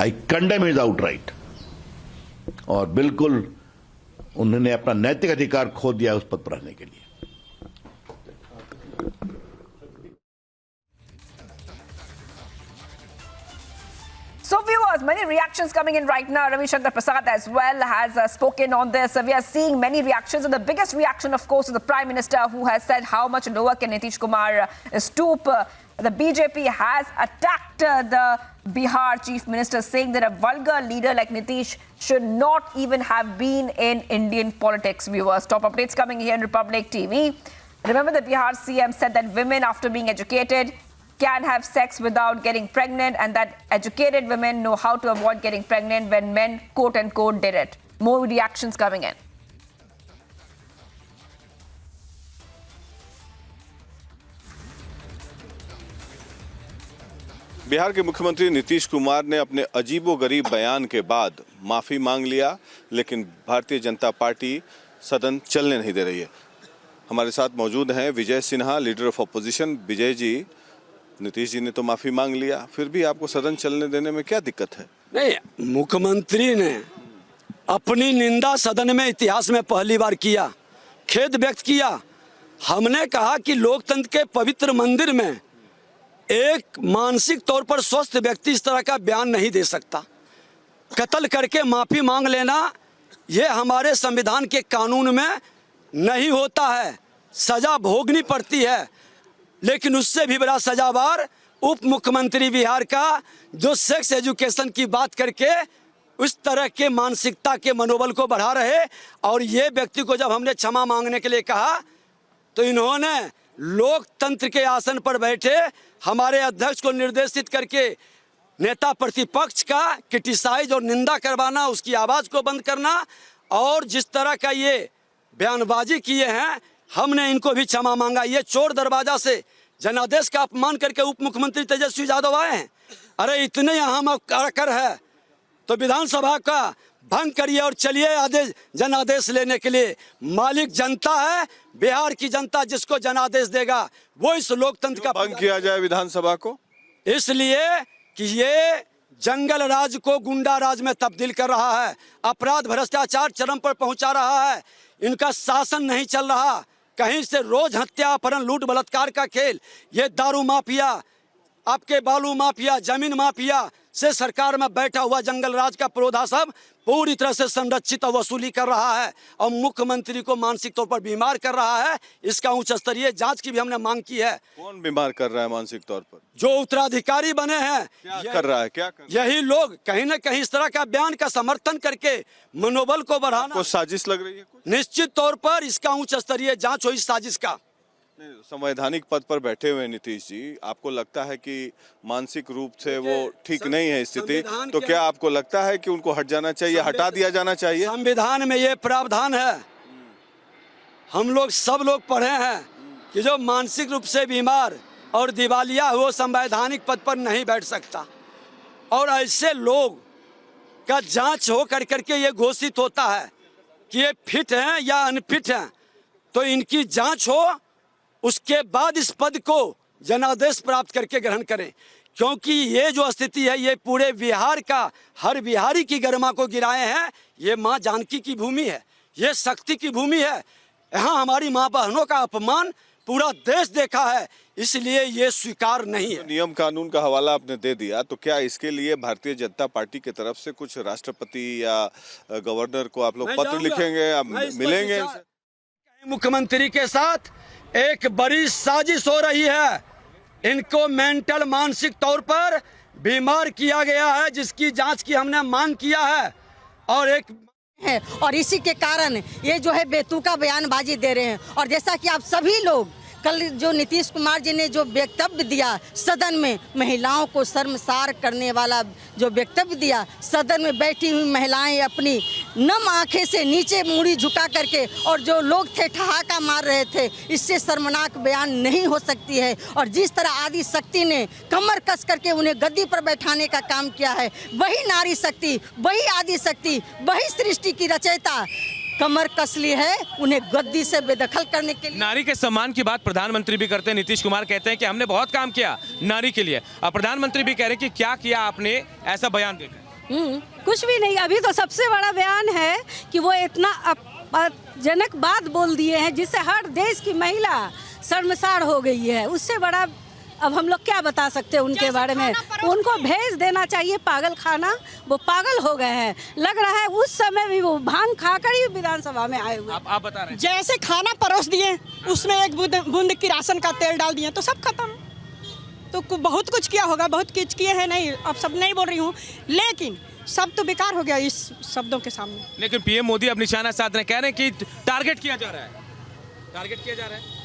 आई condemn his outright. और बिल्कुल उन्होंने अपना नैतिक अधिकार खो दिया उस पद पर रहने के लिए। So viewers, many reactions coming in right now. Ravi Shankar Prasad as well has spoken on this. We are seeing many reactions, and the biggest reaction, of course, is the Prime Minister, who has said how much lower can Nitish Kumar stoop. The BJP has attacked the Bihar Chief Minister, saying that a vulgar leader like Nitish should not even have been in Indian politics. Viewers, top updates coming here in Republic TV. Remember, the Bihar CM said that women, after being educated, can have sex without getting pregnant, and that educated women know how to avoid getting pregnant when men, quote unquote, did it. More reactions coming in. Bihar के मुख्यमंत्री नीतीश कुमार ने अपने अजीबोगरीब बयान के बाद माफ़ी मांग लिया, लेकिन भारतीय जनता पार्टी सदन चलने नहीं दे रही है। हमारे साथ मौजूद हैं Vijay Sinha, leader of opposition. Vijay ji, Nitish ji ने तो माफ़ी मांग लिया, फिर भी आपको सदन चलने देने में क्या दिक्कत है? नहीं, मुख्यमंत्री ने अपनी निंदा सदन में इतिहास में पहली बार किया, खेद व्यक्त किया। हमने कहा कि लोकतंत्र के पवित्र मंदिर में एक मानसिक तौर पर स्वस्थ व्यक्ति इस तरह का बयान नहीं दे सकता। कत्ल करके माफ़ी मांग लेना ये हमारे संविधान के कानून में नहीं होता है, सज़ा भोगनी पड़ती है। लेकिन उससे भी बड़ा सजावार उप मुख्यमंत्री बिहार का, जो सेक्स एजुकेशन की बात करके उस तरह के मानसिकता के मनोबल को बढ़ा रहे। और ये व्यक्ति को जब हमने क्षमा मांगने के लिए कहा तो इन्होंने लोकतंत्र के आसन पर बैठे हमारे अध्यक्ष को निर्देशित करके नेता प्रतिपक्ष का क्रिटिसाइज और निंदा करवाना, उसकी आवाज़ को बंद करना, और जिस तरह का ये बयानबाजी किए हैं, हमने इनको भी क्षमा मांगा। ये चोर दरवाजा से जनादेश का अपमान करके उप मुख्यमंत्री तेजस्वी यादव आए हैं। अरे इतने अहम कर है तो विधानसभा का भंग करिए और चलिए आदेश जनादेश लेने के लिए। मालिक जनता है, बिहार की जनता जिसको जनादेश देगा वो इस लोकतंत्र का भंग किया जाए विधानसभा को, इसलिए कि ये जंगल राज को गुंडा राज में तब्दील कर रहा है, अपराध भ्रष्टाचार चरम पर पहुंचा रहा है, इनका शासन नहीं चल रहा, कहीं से रोज हत्या, अपहरण, लूट, बलात्कार का खेल। ये दारू माफिया, आपके बालू माफिया, जमीन माफिया से सरकार में बैठा हुआ जंगल राज का परोधा सब पूरी तरह से संरक्षित और वसूली कर रहा है और मुख्यमंत्री को मानसिक तौर पर बीमार कर रहा है। इसका उच्च स्तरीय जांच की भी हमने मांग की है। कौन बीमार कर रहा है मानसिक तौर पर? जो उत्तराधिकारी बने हैं। क्या कर रहा है? क्या कर रहा है? यही लोग कहीं न कहीं इस तरह का बयान का समर्थन करके मनोबल को बढ़ाना। को साजिश लग रही है कुछ? निश्चित तौर पर इसका उच्च स्तरीय जांच हो इस साजिश का। संवैधानिक पद पर बैठे हुए नीतीश जी, आपको लगता है कि मानसिक रूप से वो ठीक नहीं है स्थिति, तो क्या आपको लगता है कि उनको हट जाना चाहिए, हटा दिया जाना चाहिए? संविधान में ये प्रावधान है, हम लोग सब लोग पढ़े हैं कि जो मानसिक रूप से बीमार और दिवालिया वो संवैधानिक पद पर नहीं बैठ सकता। और ऐसे लोग का जांच हो करके ये घोषित होता है कि ये फिट हैं या अनफिट हैं, तो इनकी जांच हो, उसके बाद इस पद को जनादेश प्राप्त करके ग्रहण करें। क्योंकि ये जो स्थिति है ये पूरे बिहार का, हर बिहारी की गरिमा को गिराए हैं। ये माँ जानकी की भूमि है, ये शक्ति की भूमि है। यहाँ हमारी माँ बहनों का अपमान पूरा देश देखा है, इसलिए ये स्वीकार नहीं है। नियम कानून का हवाला आपने दे दिया, तो क्या इसके लिए भारतीय जनता पार्टी की तरफ से कुछ राष्ट्रपति या गवर्नर को आप लोग पत्र लिखेंगे, आप मिलेंगे? मुख्यमंत्री के साथ एक बड़ी साजिश हो रही है, इनको मेंटल मानसिक तौर पर बीमार किया गया है, जिसकी जांच की हमने मांग किया है। और इसी के कारण ये जो है बेतुका बयानबाजी दे रहे हैं। और जैसा कि आप सभी लोग कल जो नीतीश कुमार जी ने जो वक्तव्य दिया सदन में, महिलाओं को शर्मसार करने वाला जो वक्तव्य दिया, सदन में बैठी हुई महिलाएं अपनी नम आंखें से नीचे मुड़ी झुका करके, और जो लोग थे ठहाका मार रहे थे, इससे शर्मनाक बयान नहीं हो सकती है। और जिस तरह आदि शक्ति ने कमर कस करके उन्हें गद्दी पर बैठाने का काम किया है, वही नारी शक्ति, वही आदि शक्ति, वही सृष्टि की रचयिता कमर कस ली है उन्हें गद्दी से बेदखल करने के लिए। नारी के सम्मान की बात प्रधानमंत्री भी करते हैं, नीतीश कुमार कहते हैं कि हमने बहुत काम किया नारी के लिए, और प्रधानमंत्री भी कह रहे हैं कि क्या किया आपने, ऐसा बयान देकर। कुछ भी नहीं। अभी तो सबसे बड़ा बयान है कि वो इतना अपमानजनक बात बोल दिए हैं जिससे हर देश की महिला शर्मसार हो गई है। उससे बड़ा अब हम लोग क्या बता सकते हैं उनके बारे में। उनको भेज देना चाहिए पागल खाना। वो पागल हो गए हैं। लग रहा है उस समय भी वो भांग खाकर ही विधानसभा में आए हुए। आप बता रहे हैं जैसे खाना परोस दिए, उसमें एक बूंद किरासन का तेल डाल दिए तो सब खत्म। तो बहुत कुछ किया होगा, बहुत कुछ किए हैं, नहीं अब सब नहीं बोल रही हूँ, लेकिन सब तो बेकार हो गया इस शब्दों के सामने। लेकिन पीएम मोदी अब निशाना साध रहे, कह रहे हैं कि टारगेट किया जा रहा है, टारगेट किया जा रहा है।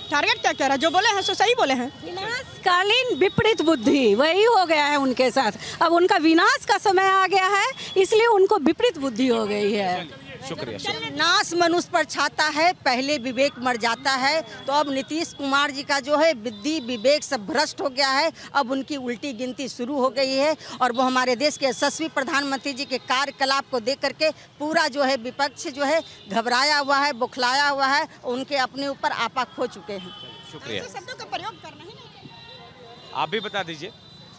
टारगेट क्या कह रहा है? जो बोले हैं सो सही बोले हैं। विनाशकालीन विपरीत बुद्धि वही हो गया है उनके साथ। अब उनका विनाश का समय आ गया है, इसलिए उनको विपरीत बुद्धि हो गई है। शुक्रिया। नाश मनुष्य पर छाता है, पहले विवेक मर जाता है। तो अब नीतीश कुमार जी का जो है बुद्धि विवेक सब भ्रष्ट हो गया है। अब उनकी उल्टी गिनती शुरू हो गई है और वो हमारे देश के यशस्वी प्रधानमंत्री जी के कार्यकलाप को देख करके पूरा जो है विपक्ष जो है घबराया हुआ है, बुखलाया हुआ है। उनके अपने ऊपर आपा खो चुके हैं। शुक्रिया। शब्दों का प्रयोग करना ही नहीं। आप भी बता दीजिए।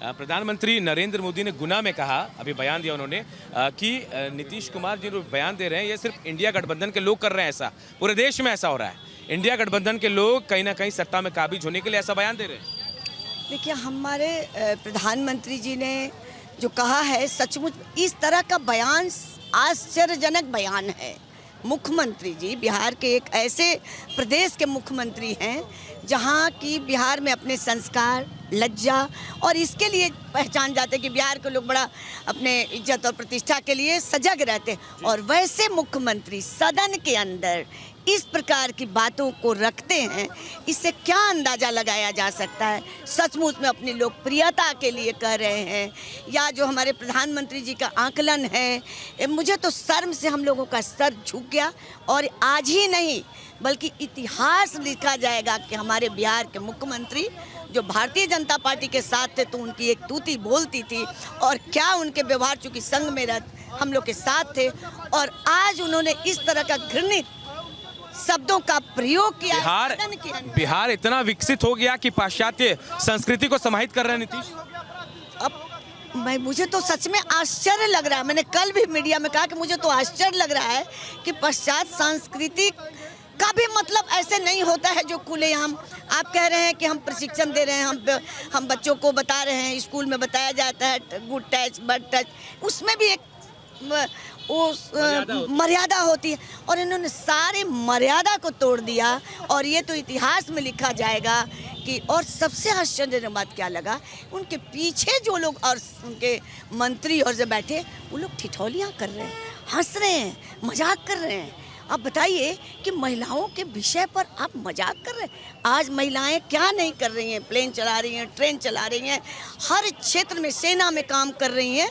प्रधानमंत्री नरेंद्र मोदी ने गुना में कहा, अभी बयान दिया उन्होंने कि नीतीश कुमार जी जो बयान दे रहे हैं ये सिर्फ इंडिया गठबंधन के लोग कर रहे हैं, ऐसा पूरे देश में ऐसा हो रहा है। इंडिया गठबंधन के लोग कहीं ना कहीं सत्ता में काबिज होने के लिए ऐसा बयान दे रहे हैं। देखिए, हमारे प्रधानमंत्री जी ने जो कहा है सचमुच इस तरह का बयान आश्चर्यजनक बयान है। मुख्यमंत्री जी बिहार के एक ऐसे प्रदेश के मुख्यमंत्री हैं जहां की बिहार में अपने संस्कार, लज्जा और इसके लिए पहचान जाते हैं कि बिहार के लोग बड़ा अपने इज्जत और प्रतिष्ठा के लिए सजग रहते हैं। और वैसे मुख्यमंत्री सदन के अंदर इस प्रकार की बातों को रखते हैं, इससे क्या अंदाज़ा लगाया जा सकता है? सचमुच में अपनी लोकप्रियता के लिए कह रहे हैं या जो हमारे प्रधानमंत्री जी का आकलन है। मुझे तो शर्म से हम लोगों का सर झुक गया। और आज ही नहीं बल्कि इतिहास लिखा जाएगा कि हमारे बिहार के मुख्यमंत्री जो भारतीय जनता पार्टी के साथ थे तो उनकी एक तूती बोलती थी और क्या उनके व्यवहार, चूँकि संघ में हम लोग के साथ थे, और आज उन्होंने इस तरह का घृणित शब्दों का प्रयोग किया। बिहार इतना विकसित हो गया कि पाश्चात्य संस्कृति को समाहित कर रहे हैं नीतीश। अब मुझे तो सच में आश्चर्य लग रहा है। मैंने कल भी मीडिया में कहा कि मुझे तो आश्चर्य लग रहा है कि पश्चात संस्कृति का भी मतलब ऐसे नहीं होता है जो खुलेआम आप कह रहे हैं कि हम प्रशिक्षण दे रहे हैं, हम बच्चों को बता रहे हैं, स्कूल में बताया जाता है गुड टच बैड टच, उसमें भी एक मर्यादा होती है। और इन्होंने सारे मर्यादा को तोड़ दिया और ये तो इतिहास में लिखा जाएगा कि। और सबसे आश्चर्यजनक बात क्या लगा, उनके पीछे जो लोग और उनके मंत्री और जो बैठे वो लोग ठिठोलियाँ कर रहे हैं, हंस रहे हैं, मजाक कर रहे हैं। आप बताइए कि महिलाओं के विषय पर आप मजाक कर रहे हैं। आज महिलाएं क्या नहीं कर रही हैं, प्लेन चला रही हैं, ट्रेन चला रही हैं, हर क्षेत्र में सेना में काम कर रही हैं।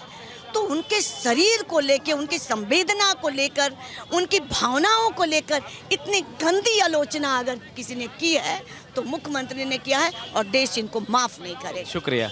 तो उनके शरीर को लेकर, उनकी संवेदना को लेकर, उनकी भावनाओं को लेकर इतनी गंदी आलोचना अगर किसी ने की है तो मुख्यमंत्री ने किया है और देश इनको माफ नहीं करेगा। शुक्रिया।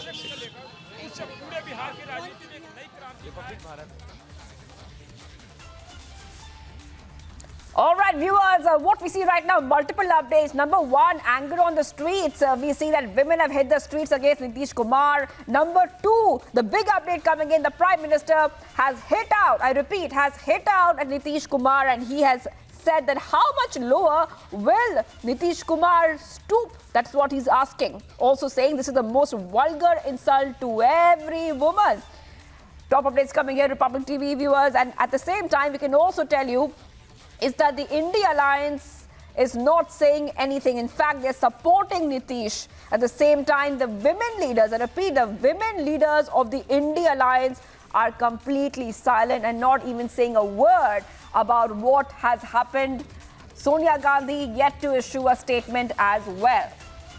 All right, viewers, what we see right now, multiple updates. Number one, anger on the streets. We see that women have hit the streets against Nitish Kumar. Number two, the big update coming in, the Prime Minister has hit out, I repeat, has hit out at Nitish Kumar, and he has said that how much lower will Nitish Kumar stoop? That's what he's asking. Also saying this is the most vulgar insult to every woman. Top updates coming here, Republic TV viewers, and at the same time, we can also tell you is that the India Alliance is not saying anything. In fact, they're supporting Nitish. At the same time, the women leaders, I repeat, the women leaders of the India Alliance are completely silent and not even saying a word about what has happened. Sonia Gandhi yet to issue a statement as well.